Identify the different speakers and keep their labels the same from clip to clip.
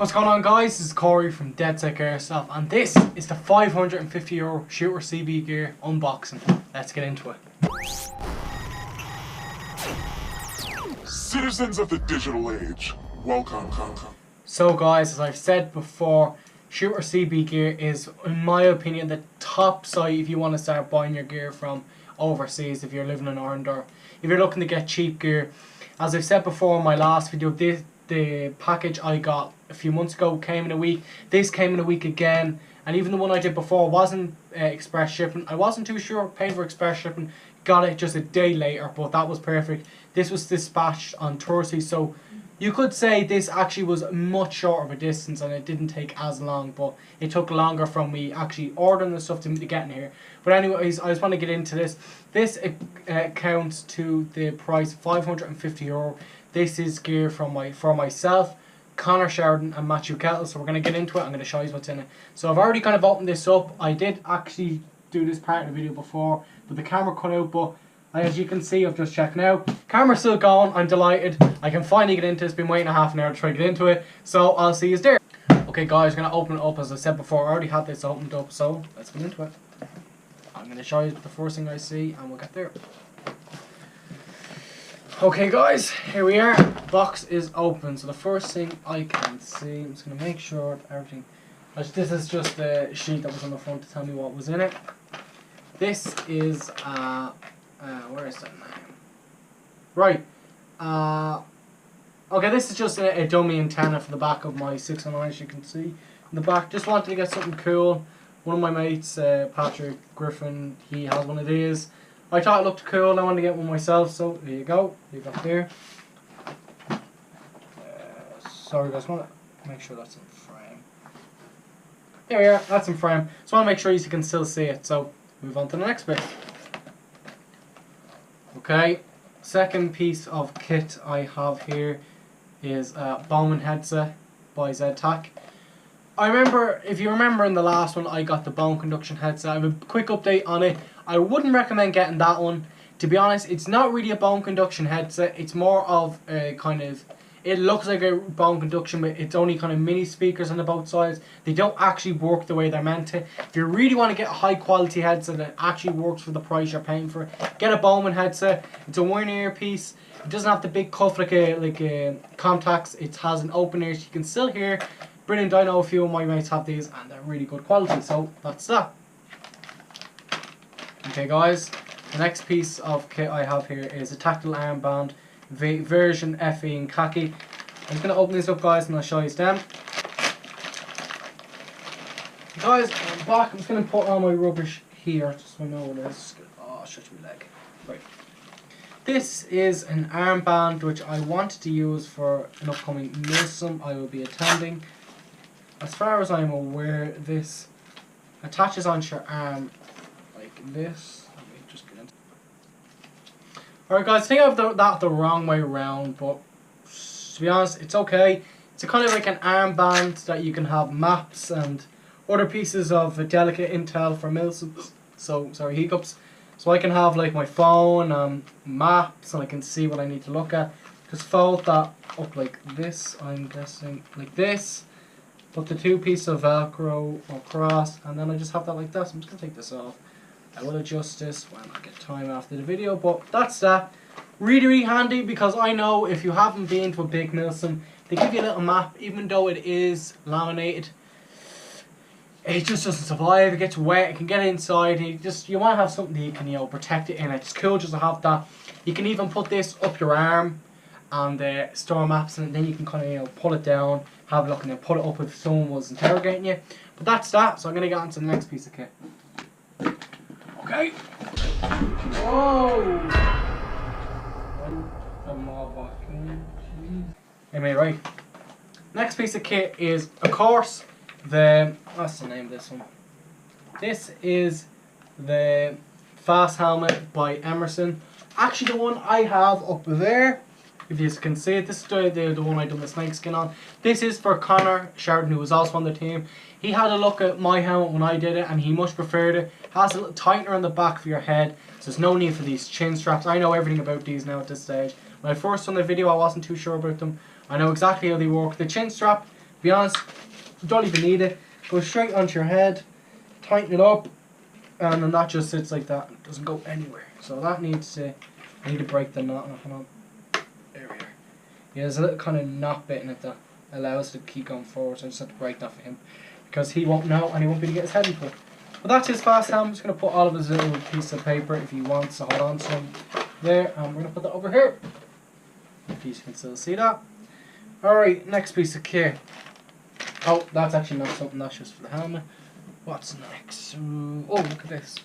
Speaker 1: What's going on, guys? This is Corey from Deadset Airsoft, and this is the €550 ShooterCBGear unboxing. Let's get into it.
Speaker 2: Citizens of the digital age, welcome.
Speaker 1: So guys, as I've said before, ShooterCBGear is, in my opinion, the top site if you want to start buying your gear from overseas, if you're living in Ireland or if you're looking to get cheap gear. As I've said before in my last video, the package I got a few months ago came in a week. This came in a week again, and even the one I did before wasn't express shipping. I wasn't too sure, paid for express shipping, got it just a day later, but that was perfect. This was dispatched on Thursday, so you could say this actually was much shorter of a distance and it didn't take as long, but it took longer from me actually ordering the stuff to get in here. But anyways, I just want to get into this. This counts to the price of €550. This is gear for myself, Connor Sheridan and Matthew Kettle. So we're going to get into it. I'm going to show you what's in it. So I've already kind of opened this up. I did actually do this part of the video before, but the camera cut out. But as you can see, I've just checked now. Camera's still going. I'm delighted. I can finally get into this. Been waiting a half an hour to try to get into it. So I'll see you there. Okay guys, I'm going to open it up. As I said before, I already had this opened up. So let's get into it. I'm going to show you the first thing I see and we'll get there. Okay guys, here we are. Box is open. So the first thing I can see, I'm just going to make sure that everything... This is just the sheet that was on the front to tell me what was in it. This is, where is that name? Right. Okay, this is just a dummy antenna for the back of my 609, as you can see. In the back, just wanted to get something cool. One of my mates, Patrick Griffin, he has one of these. I thought it looked cool, I wanted to get one myself, so there you go. You got there. Sorry guys, I want to make sure that's in frame. There we are, that's in frame. So I want to make sure you can still see it, so move on to the next bit. Okay, second piece of kit I have here is a Bowman headset by Z-Tac. I remember, if you remember in the last one, I got the bone conduction headset. I have a quick update on it. I wouldn't recommend getting that one. To be honest, it's not really a bone conduction headset. It's more of a kind of, it looks like a bone conduction, but it's only kind of mini speakers on the both sides. They don't actually work the way they're meant to. If you really want to get a high quality headset that actually works for the price you're paying for, get a Bowman headset. It's a one earpiece. It doesn't have the big cuff like a contacts. It has an open ear so you can still hear. Brilliant. I know a few of my mates have these and they're really good quality, so that's that. Okay guys, the next piece of kit I have here is a tactile armband version FE in khaki. I'm just going to open this up guys and I'll show you them. Guys, I'm back. I'm just going to put all my rubbish here just so I know what it is. Oh, shut my leg. Right. This is an armband which I wanted to use for an upcoming MILSUM I will be attending. As far as I'm aware, this attaches onto your arm like this. Let me just get into. Alright guys, I think I have that the wrong way around, but to be honest, it's okay. It's a kind of like an armband that you can have maps and other pieces of delicate intel for MILSUMs. Sorry, hiccups. So I can have like my phone and maps and I can see what I need to look at. Just fold that up like this, I'm guessing, like this. Put the two pieces of Velcro across, and then I just have that like that. So I'm just going to take this off. I will adjust this when I get time after the video, but that's that. Really, really handy because I know if you haven't been to a big MILSUM, they give you a little map, even though it is laminated. It just doesn't survive. It gets wet. It can get inside. You want to have something that you can protect it in. It's cool just to have that. You can even put this up your arm and store maps, and then you can kind of pull it down, have a look, and then put it up if someone was interrogating you. But that's that. So I'm gonna get on to the next piece of kit. Okay. Whoa. Anyway, right. Next piece of kit is, of course, what's the name of this one? This is the Fast Helmet by Emerson. Actually, the one I have up there, if you can see it, this is the one I done the snake skin on. This is for Connor Sheridan, who was also on the team. He had a look at my helmet when I did it, and he much preferred it. It has a little tightener on the back of your head, so there's no need for these chin straps. I know everything about these now at this stage. When I first done the video, I wasn't too sure about them. I know exactly how they work. The chin strap be honest, you don't even need it. Go straight onto your head, tighten it up, and then that just sits like that. It doesn't go anywhere. So that needs to, I need to break the knot. There we are. Yeah, there's a little kind of knot bit in it that allows it to keep going forward. So I just have to break that for him, because he won't know and he won't be able to get his head into it. But that's his fast helmet. I'm just going to put all of his little piece of paper if he wants to hold on to him there. And we're going to put that over here. If you can still see that. Alright, next piece of kit. Oh, that's actually not something, that's just for the helmet. What's next? Oh, look at this.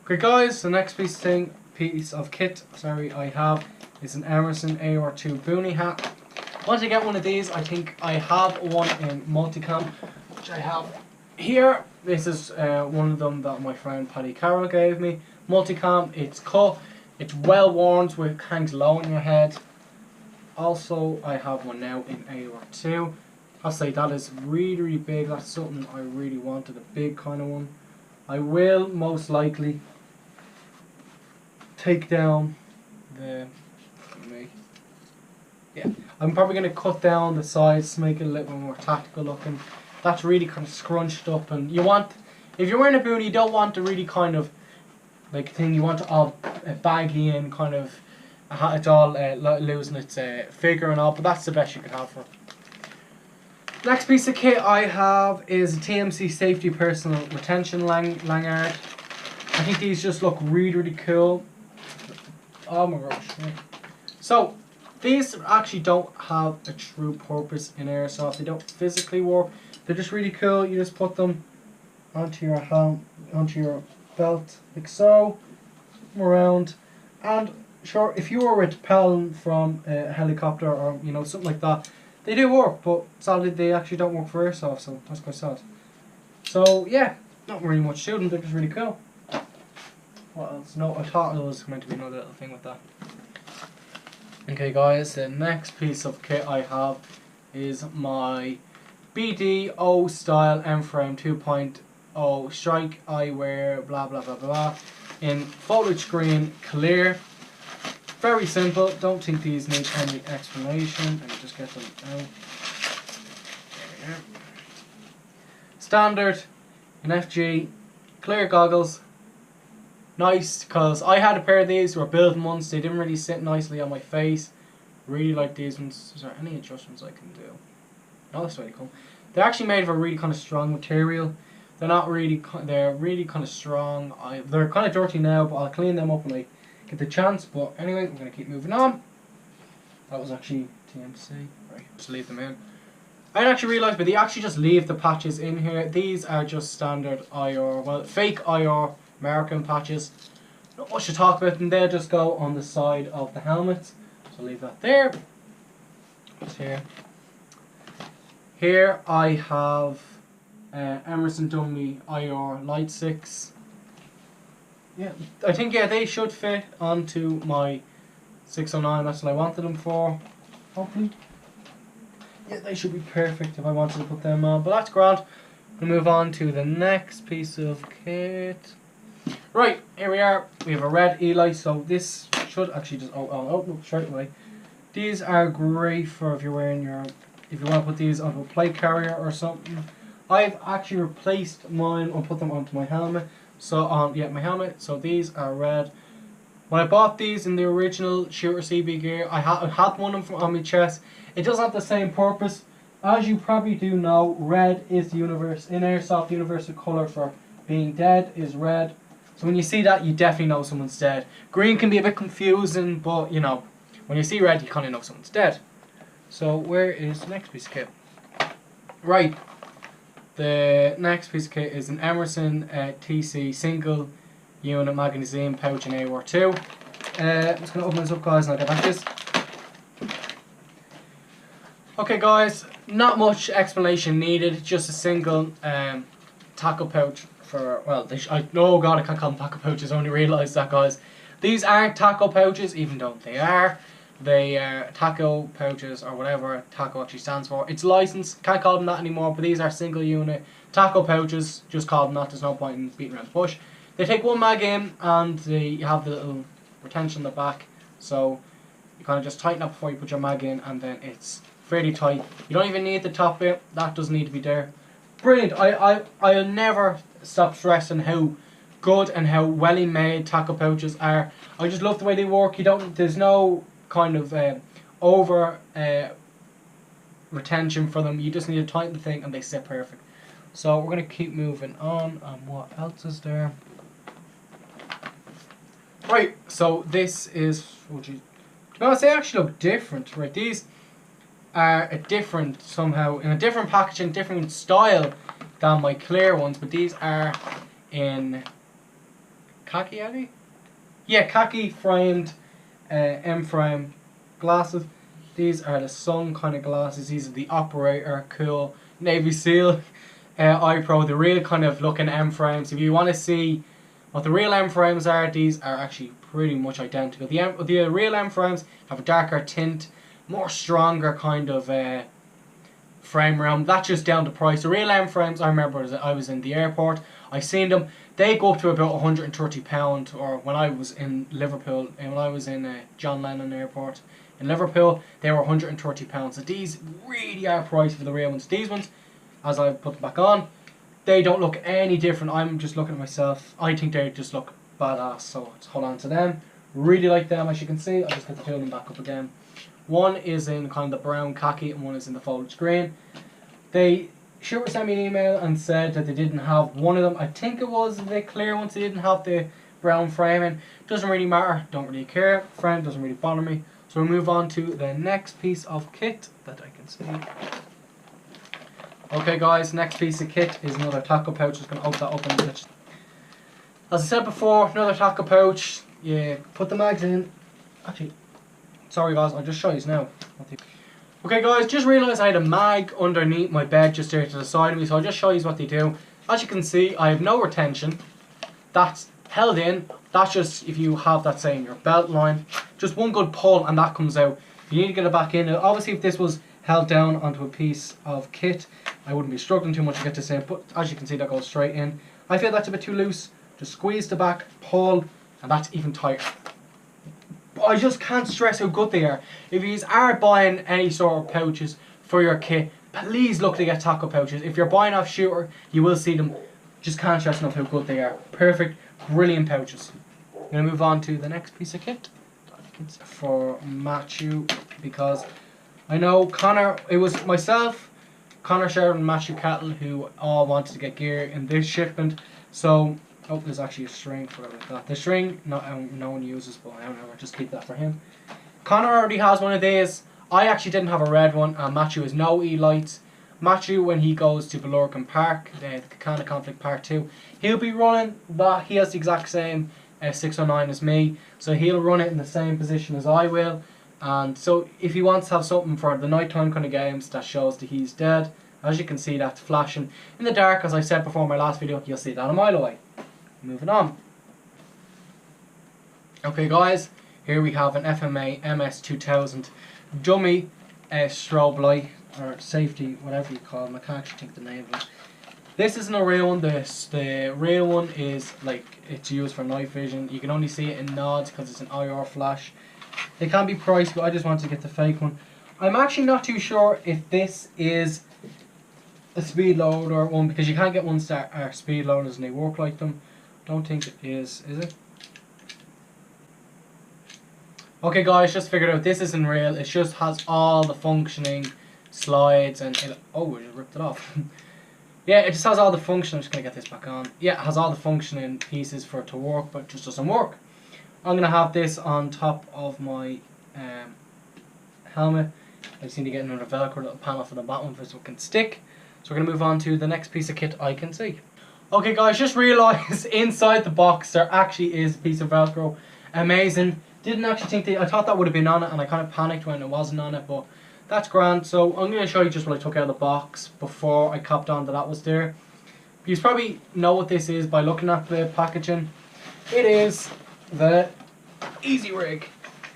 Speaker 1: Okay guys, the next piece of kit I have is an Emerson AR2 Boonie hat. Once I get one of these, I think I have one in multicam, which I have here. This is one of them that my friend Paddy Carroll gave me. Multicam, it's cut, it's well worn, so it hangs low on your head. Also, I have one now in AR2. I'll say that is really, really big. That's something I really wanted, a big kind of one. I will most likely take down the... Yeah, I'm probably going to cut down the sides to make it a little more tactical looking. That's really kind of scrunched up, and you want, if you're wearing a boonie, you don't want the really kind of like thing. You want it all baggy and kind of it's all losing its figure and all, but that's the best you can have for it. Next piece of kit I have is a TMC Safety Personal Retention lanyard. I think these just look really, really cool. Oh my gosh. Yeah. So, these actually don't have a true purpose in airsoft. They don't physically work. They're just really cool. You just put them onto your helm, onto your belt, like so, around. And sure, if you were repelling from a helicopter or something like that, they do work, but sadly they actually don't work for airsoft, so that's quite sad. So yeah, not really much to them, they're just really cool. What else? No, I thought there was meant to be another little thing with that. Okay guys, the next piece of kit I have is my BDO style M-Frame 2.0 Strike Eyewear blah blah blah blah in foliage green clear. Very simple, don't think these need any explanation. Let me just get them out. There we go. Standard in FG, clear goggles. Nice, because I had a pair of these, were building ones, they didn't really sit nicely on my face. Really like these ones. Is there any adjustments I can do? Oh, that's really cool. They're actually made of a really kind of strong material. They're not really, they're really kind of strong. They're kind of dirty now, but I'll clean them up when I get the chance. But anyway, we're going to keep moving on. That was actually TMC. Right, just leave them in. I didn't actually realise, but they actually just leave the patches in here. These are just standard IR, well, fake IR American patches. Not much to talk about, and they'll just go on the side of the helmet. So leave that there. What's here? Here I have Emerson Dummy IR Light 6. Yeah, I think they should fit onto my 609. That's what I wanted them for. Hopefully. Yeah, they should be perfect if I wanted to put them on. But that's grand. We'll move on to the next piece of kit. Right, here we are. We have a red Eli, so this should actually just look straight away. These are great for if you're wearing if you want to put these onto a plate carrier or something. I've actually replaced mine and put them onto my helmet. So my helmet. So these are red. When I bought these in the original ShooterCBGear, I had one of them on my chest. It doesn't have the same purpose. As you probably do know, red is the airsoft universal colour for being dead is red. So when you see that, you definitely know someone's dead. Green can be a bit confusing, but when you see red, you kind of know someone's dead. So where is the next piece of kit? Right. The next piece of kit is an Emerson TC single unit magazine pouch in Eyewear 2. I'm just going to open this up, guys, and I'll get back to this. Okay, guys, not much explanation needed. Just a single tackle pouch for, well, oh god, I can't call them tackle pouches. I only realised that, guys. These aren't tackle pouches, even though they are. They are tackle pouches, or whatever tackle actually stands for. It's licensed, can't call them that anymore, but these are single unit tackle pouches. Just call them that, there's no point in beating around the bush. They take one mag in, and you have the little retention in the back, so you kind of just tighten up before you put your mag in, and then it's fairly tight. You don't even need the top bit. That doesn't need to be there. Brilliant. I'll never stop stressing how good and how well made tackle pouches are. I just love the way they work. There's no kind of over retention for them. You just need to tighten the thing and they sit perfect. So we're gonna keep moving on. What else is there? Right. So this is. Oh geez. To be honest, they actually look different. Right. These are a different somehow in a different packaging, different style than my clear ones. But these are in khaki, are they? Yeah, khaki framed M-frame glasses. These are the sun kind of glasses. These are the operator, cool Navy SEAL eye pro. The real kind of looking M-frames. If you want to see what the real M-frames are, these are actually pretty much identical. The real M-frames have a darker tint, more stronger kind of frame around. That's just down to price. The real M-frames, I remember I was in the airport, I seen them. They go up to about £130, or when I was in Liverpool, and when I was in John Lennon Airport in Liverpool, they were £130. So these really are priced for the real ones. These ones, as I put them back on, they don't look any different. I'm just looking at myself. I think they just look badass. So let's hold on to them. Really like them, as you can see. I'll just get the two of them back up again. One is in kind of the brown khaki, and one is in the foliage green. Shooter sent me an email and said that they didn't have one of them. I think it was the clear ones. They didn't have the brown framing. Doesn't really matter. Don't really care. Frame doesn't really bother me. So we'll move on to the next piece of kit that I can see. Okay guys, next piece of kit is another tackle pouch. Just going to open that up in a minute. As I said before, another tackle pouch. You put the mags in. Actually, sorry guys, I'll just show you now. Okay guys, just realised I had a mag underneath my bed just there to the side of me, so I'll just show you what they do. As you can see, I have no retention. That's held in. That's just if you have that, say, in your belt line. Just one good pull and that comes out. If you need to get it back in, obviously if this was held down onto a piece of kit, I wouldn't be struggling too much to get this in, but as you can see, that goes straight in. I feel that's a bit too loose. Just squeeze the back, pull, and that's even tighter. But I just can't stress how good they are. If you are buying any sort of pouches for your kit, please look to get tackle pouches. If you're buying off Shooter, you will see them. Just can't stress enough how good they are. Perfect, brilliant pouches. I'm going to move on to the next piece of kit for Matthew, because I know Connor, it was myself, Connor Sheridan and Matthew Cattle who all wanted to get gear in this shipment. So oh, there's actually a string for that. The string, no one uses, but I don't know, I'll just keep that for him. Connor already has one of these. I actually didn't have a red one, and Matthew has no E-lights. Matthew, when he goes to Ballorcan Park, the Kind of Conflict Part 2, he'll be running that. He has the exact same 609 as me, so he'll run it in the same position as I will. And so if he wants to have something for the nighttime kind of games that shows that he's dead, as you can see, that's flashing in the dark. As I said before in my last video, you'll see that a mile away. Moving on. Okay guys, here we have an FMA MS2000 dummy strobe light, or safety, whatever you call them. I can't actually think the name of it. This isn't a real one. The real one is like, it's used for night vision. You can only see it in nods because it's an IR flash. They can be priced, but I just wanted to get the fake one. I'm actually not too sure if this is a speed loader one, because you can't get ones that are speed loaders and they work like them. Don't think it is it? Okay guys, just figured out this isn't real. It just has all the functioning slides and oh, we just ripped it off. Yeah, it just has all the function. I'm just gonna get this back on. Yeah, it has all the functioning pieces for it to work, but it just doesn't work. I'm gonna have this on top of my helmet. I just need to get another Velcro little panel for the bottom so it can stick. So we're gonna move on to the next piece of kit I can see. Okay guys, just realised inside the box there actually is a piece of Velcro. Amazing. Didn't actually think I thought that would have been on it, and I kind of panicked when it wasn't on it, but that's grand. So I'm going to show you just what I took out of the box before I copped on that was there. You probably know what this is by looking at the packaging. It is the Easy Rig.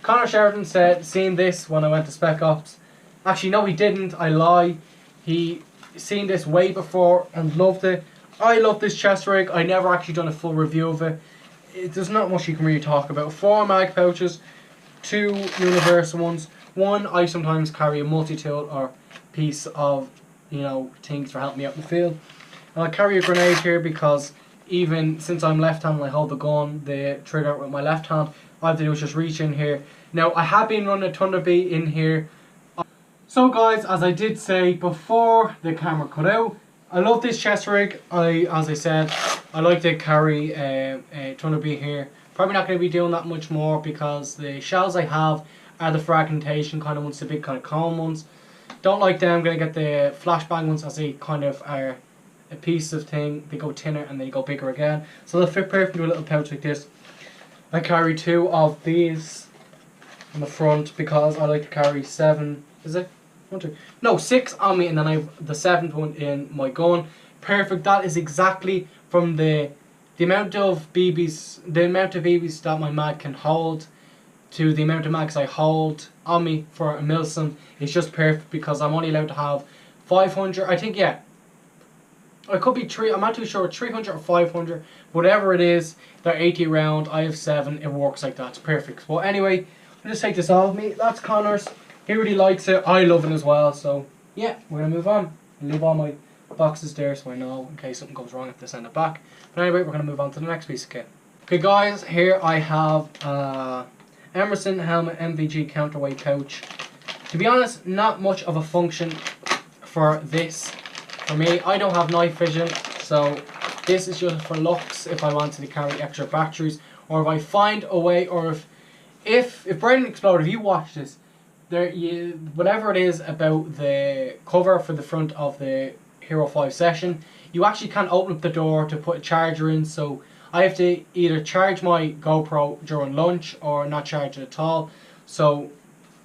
Speaker 1: Connor Sheridan said, seen this when I went to Spec Ops. Actually no, he didn't, I lie. He seen this way before and loved it. I love this chest rig. I never actually done a full review of it. There's not much you can really talk about. 4 mag pouches, 2 universal ones, One, I sometimes carry a multi-tool or piece of, you know, things for helping me out in the field. And I carry a grenade here because even since I'm left-handed and I hold the gun, the trigger with my left hand, all I have to do is just reach in here. Now, I have been running a Thunderbee in here. So guys, as I did say before the camera cut out, I love this chest rig. As I said, I like to carry a Thunderbee here. Probably not going to be doing that much more because the shells I have are the fragmentation kind of ones, the big kind of cone ones. Don't like them. I'm going to get the flashbang ones as they kind of are a piece of thing. They go thinner and they go bigger again. So they'll fit perfectly into a little pouch like this. I carry 2 of these in the front because I like to carry 7. Is it? 1, 2. No, 6 on me, and then I have the 7th one in my gun. Perfect. That is exactly from the amount of BBs, that my mag can hold, to the amount of mags I hold on me for a Milsim. It's just perfect because I'm only allowed to have 500. I think, yeah. I could be 3. I'm not too sure. 300 or 500, whatever it is. They're 80 round. I have 7. It works like that. It's perfect. Well, anyway, I'll just take this off me. That's Connor's. He really likes it. I love it as well. So yeah, we're gonna move on. I'll leave all my boxes there so I know in case something goes wrong if they send it back. But anyway, we're gonna move on to the next piece of kit. Okay, guys. Here I have Emerson Helmet MVG Counterweight pouch. To be honest, not much of a function for this. For me, I don't have night vision, so this is just for looks if I wanted to carry extra batteries, or if I find a way, or if Brain Explode, if you watch this, whatever it is about the cover for the front of the Hero 5 session, you actually can't open up the door to put a charger in, so I have to either charge my GoPro during lunch or not charge it at all. So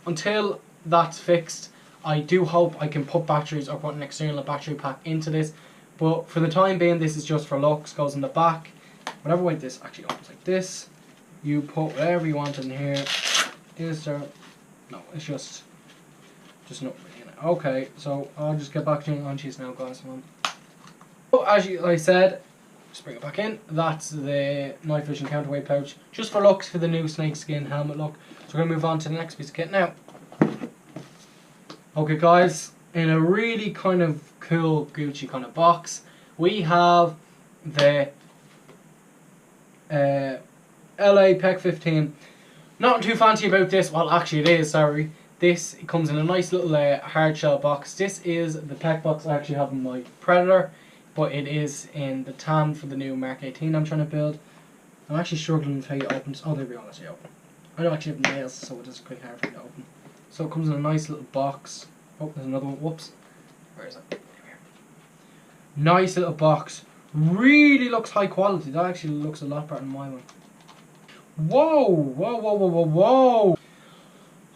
Speaker 1: until that's fixed, I do hope I can put batteries or put an external battery pack into this. But for the time being, this is just for looks. Goes in the back. Whatever way this actually opens like this. You put whatever you want in here. Is there... No, it's just not really in it. Okay, so I'll just get back to you on cheese now, guys. So as I said, just bring it back in. That's the night vision counterweight pouch, just for looks, for the new snakeskin helmet look. So we're gonna move on to the next piece of kit now. Okay, guys, in a really kind of cool Gucci kind of box, we have the LA PEC 15. Not too fancy about this. Well, actually it is, sorry. It comes in a nice little hard shell box. This is the PEC box I actually have in my Predator, but it is in the tan for the new Mark 18 I'm trying to build. I'm actually struggling with how you open this. Oh, there we go, let's see open. I don't actually have nails, so it is quite hard for me to open. So it comes in a nice little box. Oh, there's another one. Whoops. Where is it? There we are. Nice little box. Really looks high quality. That actually looks a lot better than my one. Whoa! Whoa, whoa, whoa, whoa, whoa!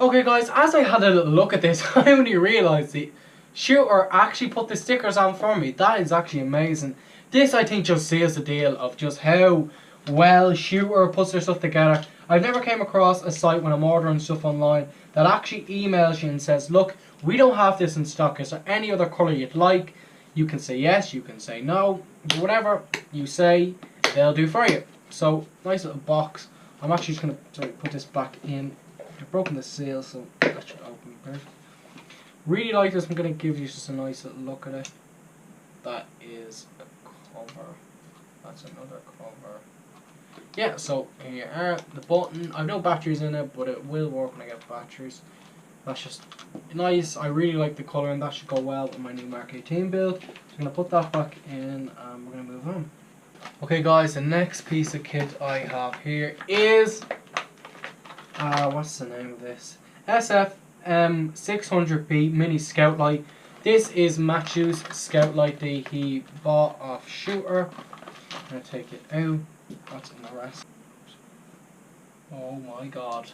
Speaker 1: Okay, guys, as I had a little look at this, I only realised the shooter actually put the stickers on for me. That is actually amazing. This, I think, just seals the deal of just how well shooter puts their stuff together. I've never came across a site when I'm ordering stuff online that actually emails you and says, look, we don't have this in stock. Is there any other colour you'd like? You can say yes, you can say no. Whatever you say, they'll do for you. So, nice little box. I'm actually just going to put this back in. I've broken the seal, so that should open perfect. Really like this. I'm going to give you just a nice little look at it. That is a cover. That's another cover. Yeah, so here you are. The button. I've no batteries in it, but it will work when I get batteries. That's just nice. I really like the colour, and that should go well with my new Mark 18 build. So I'm going to put that back in, and we're going to move on. Okay, guys, the next piece of kit I have here is what's the name of this? SFM 600B Mini Scout Light. This is Matthew's Scout Light that he bought off Shooter. I'm gonna take it out. That's in the rest. Oh my god.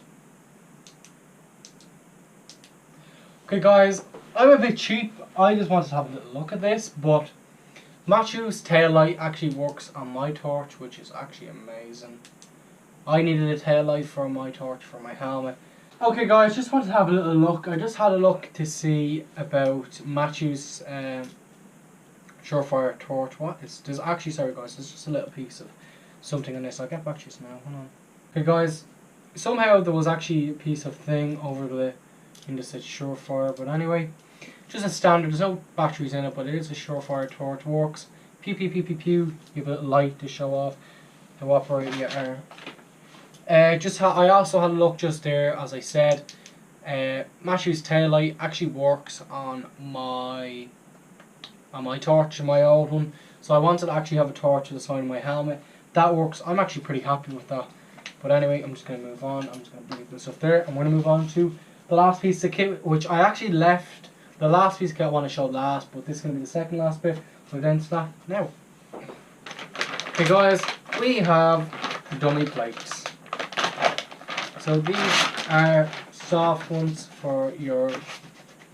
Speaker 1: Okay, guys, I'm a bit cheap. I just wanted to have a little look at this, but Matthew's tail light actually works on my torch, which is actually amazing. I needed a tail light for my torch for my helmet. Okay, guys, just wanted to have a little look. I just had a look to see about Matthew's Surefire torch. What is there's actually, sorry guys, there's just a little piece of something in this. I'll get back to you now. Hold on. Okay, guys, somehow there was actually a piece of thing over the And this says Surefire, but anyway, just a standard. There's no batteries in it, but it is a Surefire torch. Works. Pew pew pew pew pew. You have a little light to show off how operating your arm. I also had a look just there, as I said. Matthew's tail light actually works on my torch, my old one. So I wanted to actually have a torch to the side of my helmet. That works. I'm actually pretty happy with that. But anyway, I'm just going to move on. I'm just going to bring this stuff there. I'm going to move on to the last piece of kit, which I actually left. The last piece of kit I want to show last, but this is going to be the second last bit. So then start now. Okay guys, we have dummy plates. So these are soft ones for your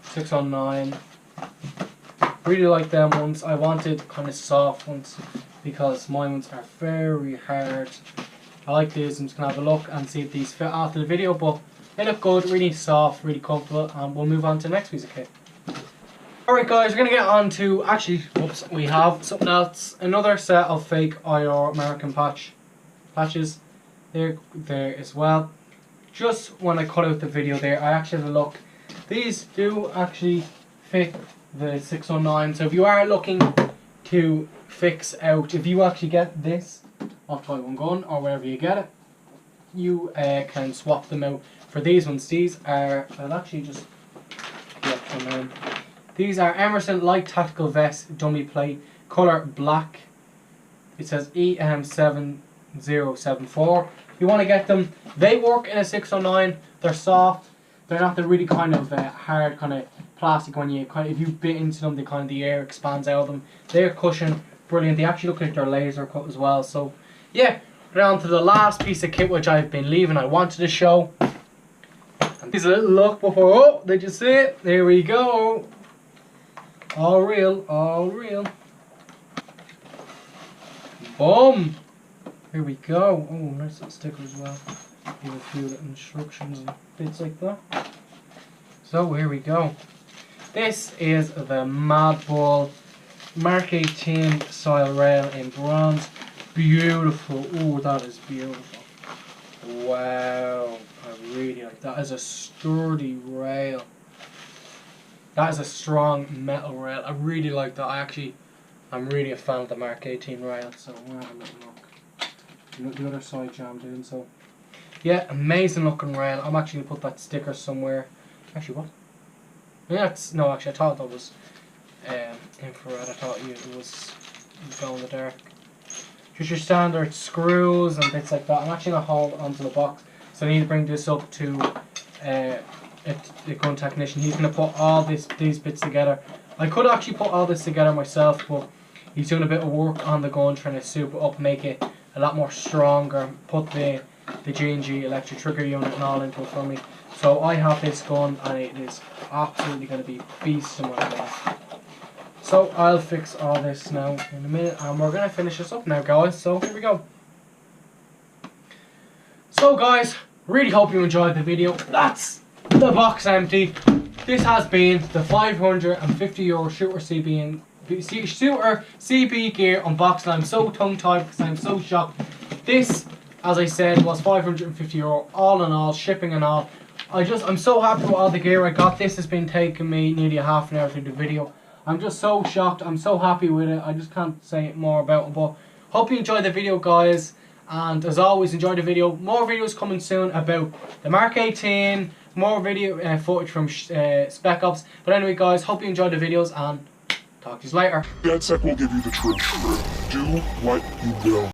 Speaker 1: 609. Really like them ones. I wanted kind of soft ones because my ones are very hard. I like these. I'm just going to have a look and see if these fit after the video, but they look good, really soft, really comfortable, and we'll move on to the next piece of kit. Alright guys, we're going to get on to, actually, whoops, we have something else. Another set of fake IR American patches. There as well. Just when I cut out the video there, I actually had a look. These do actually fit the 609, so if you are looking to fix out, if you actually get this off Toy One Gun or wherever you get it, you can swap them out for these ones. These are, I'll actually just get them in. These are Emerson Light Tactical Vest Dummy Plate, colour black. It says EM7074. If you want to get them, they work in a 609. They're soft. They're not the really kind of hard kind of plastic when you if you bit into them, the air expands out of them. They're cushion, brilliant. They actually look like they're laser cut as well. So yeah, we're on to the last piece of kit which I've been leaving. I wanted to show. And here's a little look before. Oh, did you see it? There we go. All real, all real. Boom! Here we go. Oh, nice little sticker as well. Give a few little instructions and bits like that. So here we go. This is the Mad Bull Mark 18 style rail in bronze. Beautiful. Oh, that is beautiful. Wow. I really like that. That is a sturdy rail. That is a strong metal rail. I really like that. I'm really a fan of the Mark 18 rail. So we'll have a little look. The other side jammed in. So yeah, amazing looking rail. I'm actually gonna put that sticker somewhere. Actually, what? Yeah, no. Actually, I thought that was infrared. I thought it was glow in the dark. Just your standard screws and bits like that. I'm actually gonna hold onto the box, so I need to bring this up to the gun technician. He's gonna put all these bits together. I could actually put all this together myself, but he's doing a bit of work on the gun, trying to soup it up, make it a lot more stronger. Put the G&G electric trigger unit and all into it for me. So I have this gun and it is absolutely going to be beast in my face. So I'll fix all this now in a minute and we're going to finish this up now guys. So here we go. So guys, really hope you enjoyed the video. That's the box empty. This has been the €550 ShooterCBGear unboxing. I'm so tongue tied because I'm so shocked. This, as I said, was €550 all in all, shipping and all. I'm so happy with all the gear I got. This has been taking me nearly a half an hour to do the video. I'm just so shocked. I'm so happy with it. I just can't say more about it. But hope you enjoyed the video guys. And as always, enjoy the video. More videos coming soon about the Mark 18. More video footage from Spec Ops. But anyway guys, hope you enjoyed the videos and talk to you later.
Speaker 2: DedSec will give you the truth. Do what you will.